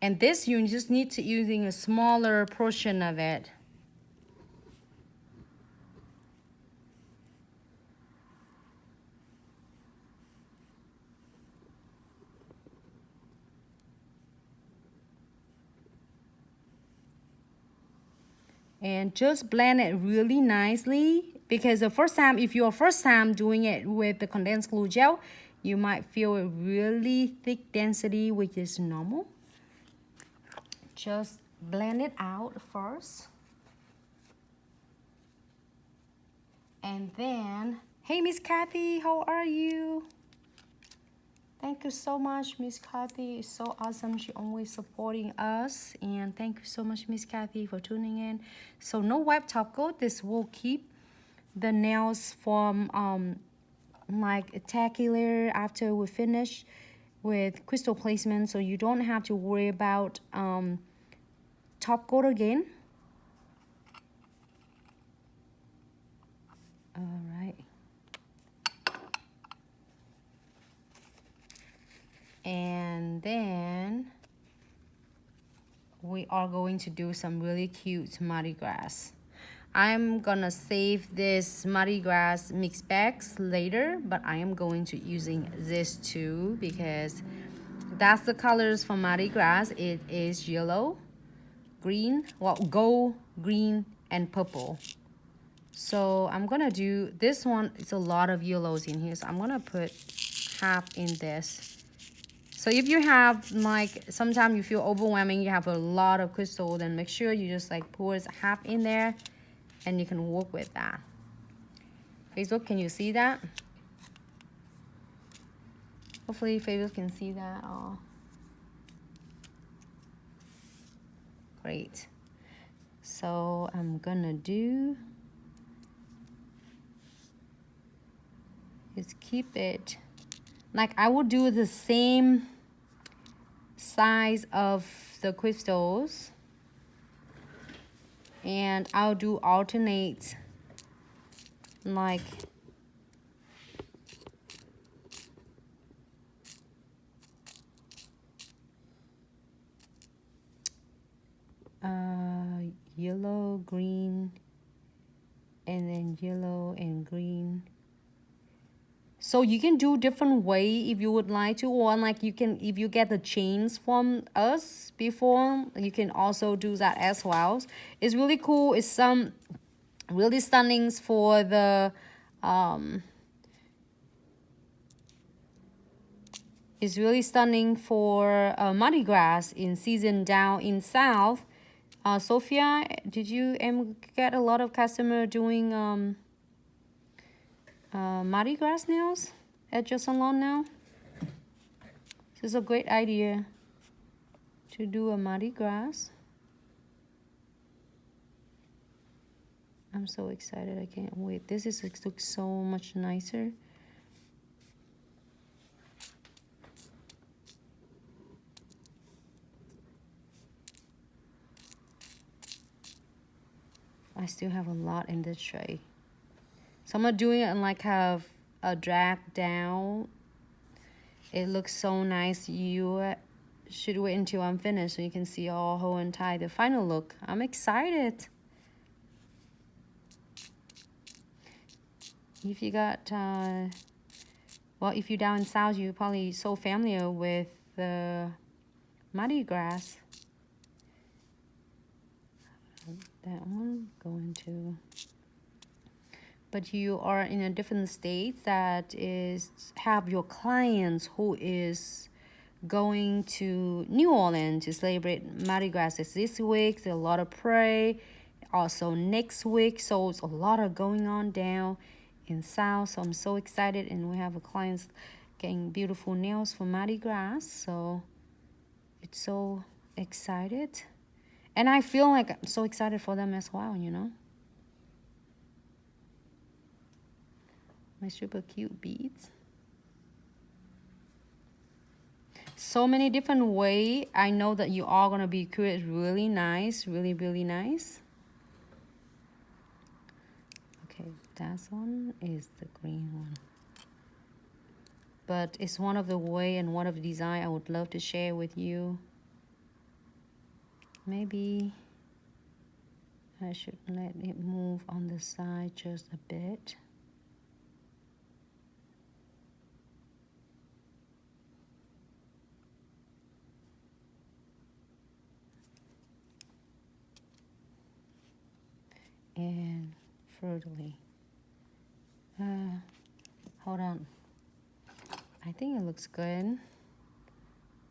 And this, you just need to using a smaller portion of it. And just blend it really nicely, because the first time, if you're first time doing it with the condensed glue gel, you might feel a really thick density, which is normal. Just blend it out first. And then, hey Miss Kathy, how are you? Thank you so much, Miss Kathy. It's so awesome. She always supporting us. And thank you so much, Miss Kathy, for tuning in. So no wet top coat. This will keep the nails from like tacky after we finish with crystal placement. So you don't have to worry about top coat again. All right. And then we are going to do some really cute Mardi Gras. I'm gonna save this Mardi Gras mix bags later, but I am going to using this too because that's the colors for Mardi Gras. It is yellow, green, well, gold, green, and purple. So I'm gonna do this one. It's a lot of yellows in here, so I'm gonna put half in this. So if you have, like, sometimes you feel overwhelming, you have a lot of crystal, then make sure you just like pour half in there and you can work with that. Facebook, can you see that? Hopefully Facebook can see that. Oh, great. So I'm gonna do is keep it, like I would do the same size of the crystals, and I'll do alternate, like yellow, green, and then yellow and green. So you can do different way if you would like to, or like you can, if you get the chains from us before, you can also do that as well. It's really cool. It's some really stunning for the it's really stunning for Mardi Gras in season down in South. Sophia, did you get a lot of customer doing Mardi Gras nails at your salon now? This is a great idea to do a Mardi Gras. I'm so excited. I can't wait. This is looks so much nicer. I still have a lot in this tray. So I'm gonna do it and like have a drag down. It looks so nice. You should wait until I'm finished so you can see all whole and tie the final look. I'm excited. If you got, well, if you're down south, you're probably so familiar with the Mardi Gras. That one going to, but you are in a different state that is have your clients who is going to New Orleans to celebrate Mardi Gras this week. There's a lot of parade also next week, so it's a lot of going on down in South. So I'm so excited, and we have a clients getting beautiful nails for Mardi Gras, so it's so excited. And I feel like I'm so excited for them as well, you know. My super cute beads. So many different way. I know that you are gonna be create really nice, really, really nice. Okay, that one is the green one. But it's one of the way and one of the design I would love to share with you. Maybe I should let it move on the side just a bit. And furtherly. Hold on. I think it looks good.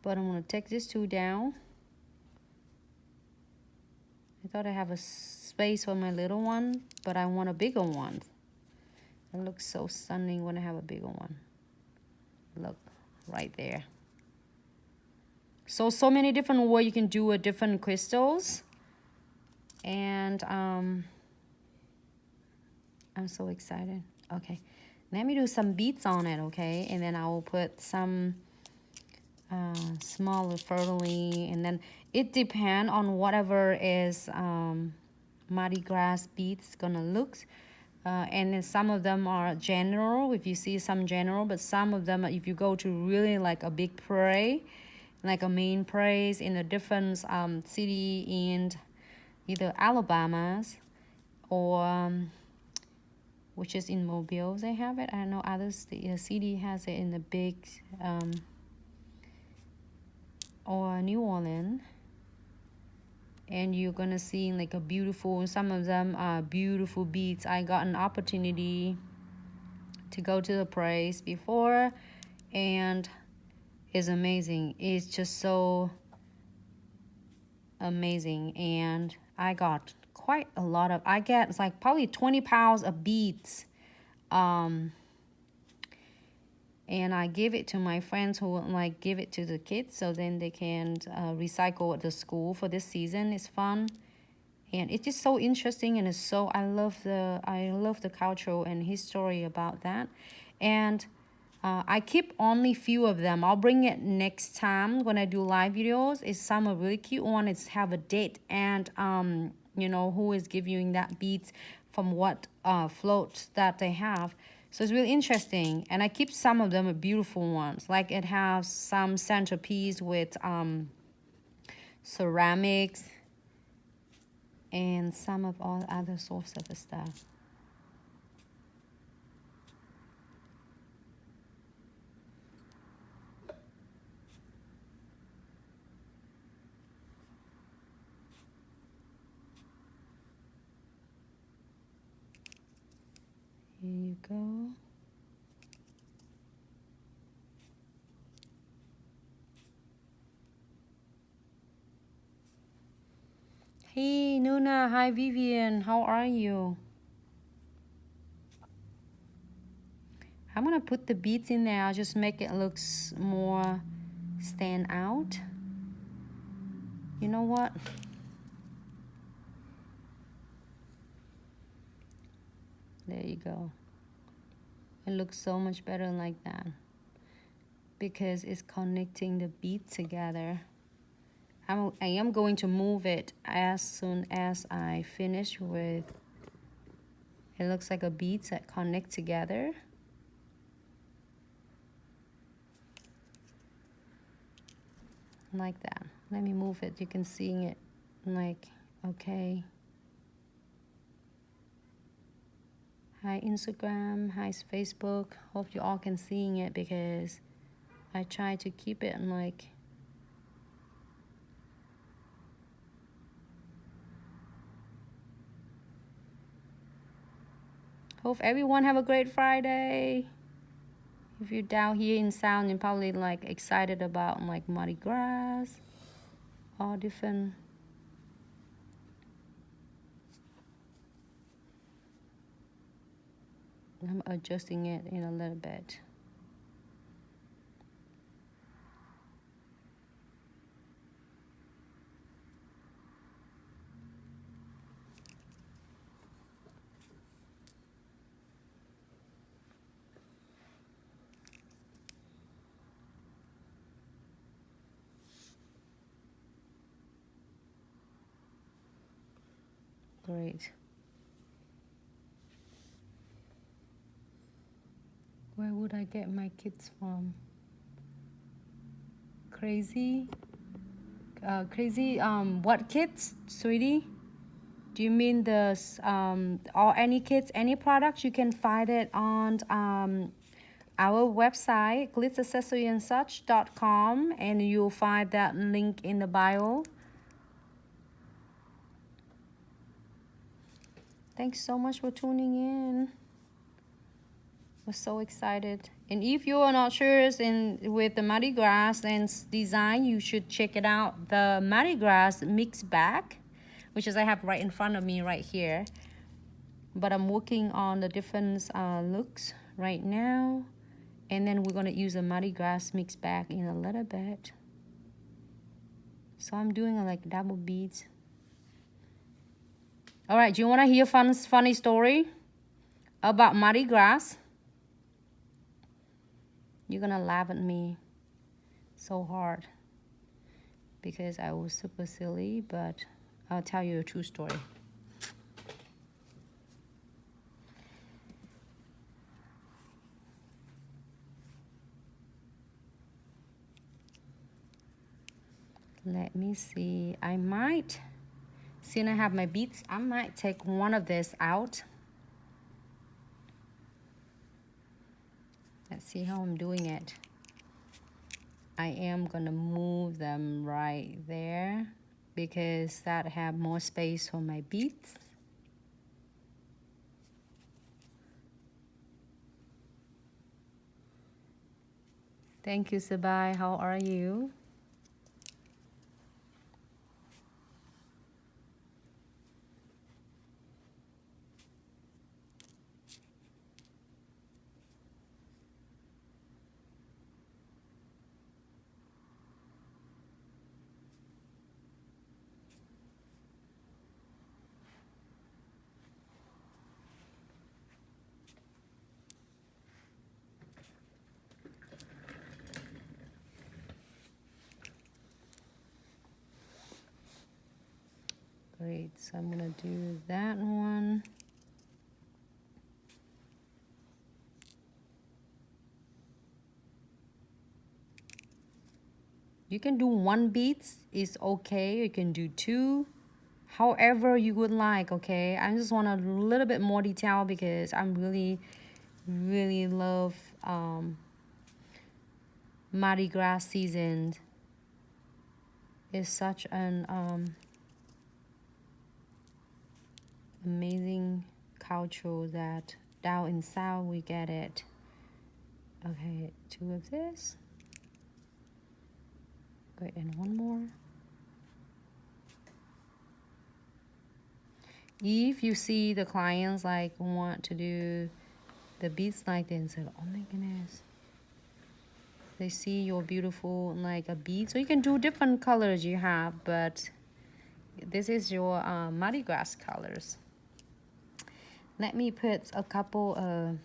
But I'm gonna take this two down. I thought I have a space for my little one, but I want a bigger one. It looks so stunning when I have a bigger one. Look, right there. So many different ways you can do with different crystals. And I'm so excited. Okay, let me do some beads on it, okay? And then I will put some smaller fertile, and then it depends on whatever is Mardi Gras beads gonna look. And then some of them are general, if you see some general, but some of them, if you go to really like a big parade, like a main parade in a different city in either Alabama's or which is in Mobile, they have it. I don't know, others, the city has it in the big or New Orleans, and you're gonna see like a beautiful, some of them are beautiful beads. I got an opportunity to go to the place before, and it's amazing. It's just so amazing. And I got quite a lot of, I get it's like probably 20 pounds of beads, and I give it to my friends who like give it to the kids so then they can recycle at the school for this season. It's fun, and it's just so interesting, and it's so I love the culture and history about that. And I keep only few of them. I'll bring it next time when I do live videos. It's some a really cute one. It's have a date and you know who is giving that beads from what floats that they have. So it's really interesting, and I keep some of them are beautiful ones. Like it has some centerpiece with ceramics and some of all other sorts of stuff. Here you go. Hey Nuna, hi Vivian, how are you? I'm gonna put the beads in there. I'll just make it look more stand out. You know what? There you go. It looks so much better like that because it's connecting the beads together. I am going to move it as soon as I finish with. It looks like a beads that connect together. Like that. Let me move it. You can see it like, okay. Hi Instagram, hi Facebook. Hope you all can see it because I try to keep it like hope everyone have a great Friday. If you're down here in Sound, you're probably like excited about like Mardi Gras, all different. I'm adjusting it in a little bit. Great. Where would I get my kids from? Crazy? crazy. What kits, sweetie? Do you mean the or any kits, any products? You can find it on our website, glitzaccessoryandsuch.com, and you'll find that link in the bio. Thanks so much for tuning in. We're so excited. And if you are not sure with the Mardi Gras and design, you should check it out. The Mardi Gras mixed bag, which is I have right in front of me right here. But I'm working on the different looks right now. And then we're going to use a Mardi Gras mixed bag in a little bit. So I'm doing like double beads. All right, do you want to hear funny story about Mardi Gras? You're going to laugh at me so hard because I was super silly, but I'll tell you a true story. Let me see. I might, since I have my beads, I might take one of this out. Let's see how I'm doing it. I am gonna move them right there because that have more space for my beads. Thank you, Sabai. How are you? Great, so I'm gonna do that one. You can do one beads, is okay. You can do two, however you would like, okay? I just want a little bit more detail because I'm really love Mardi Gras season. It's such an amazing culture that down in South we get it. Okay, two of this. Great, and one more. If you see the clients like want to do the beads like this and say, oh my goodness, they see your beautiful like a bead, so you can do different colors you have, but this is your Mardi Gras colors. Let me put a couple of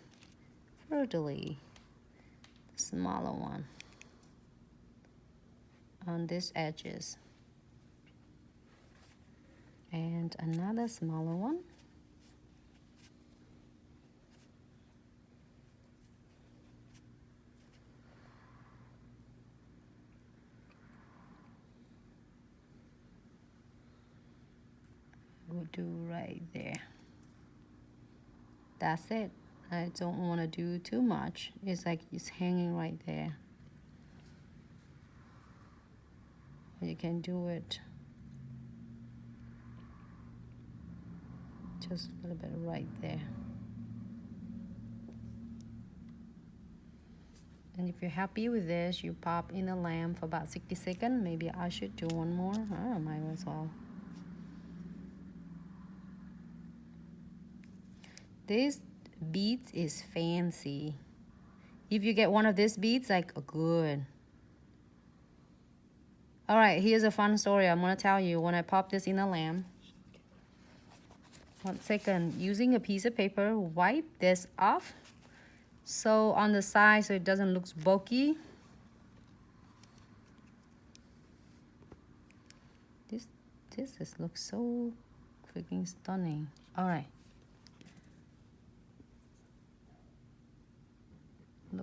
frugally smaller one on these edges and another smaller one. We'll do right there. That's it. I don't want to do too much. It's like it's hanging right there. You can do it just a little bit right there. And if you're happy with this, you pop in a lamp for about 60 seconds. Maybe I should do one more. I might as well. This beads is fancy. If you get one of these beads, like good. All right, here's a fun story I'm gonna tell you. When I pop this in a lamp, 1 second, using a piece of paper, wipe this off. So on the side, so it doesn't look bulky. This looks so freaking stunning. All right.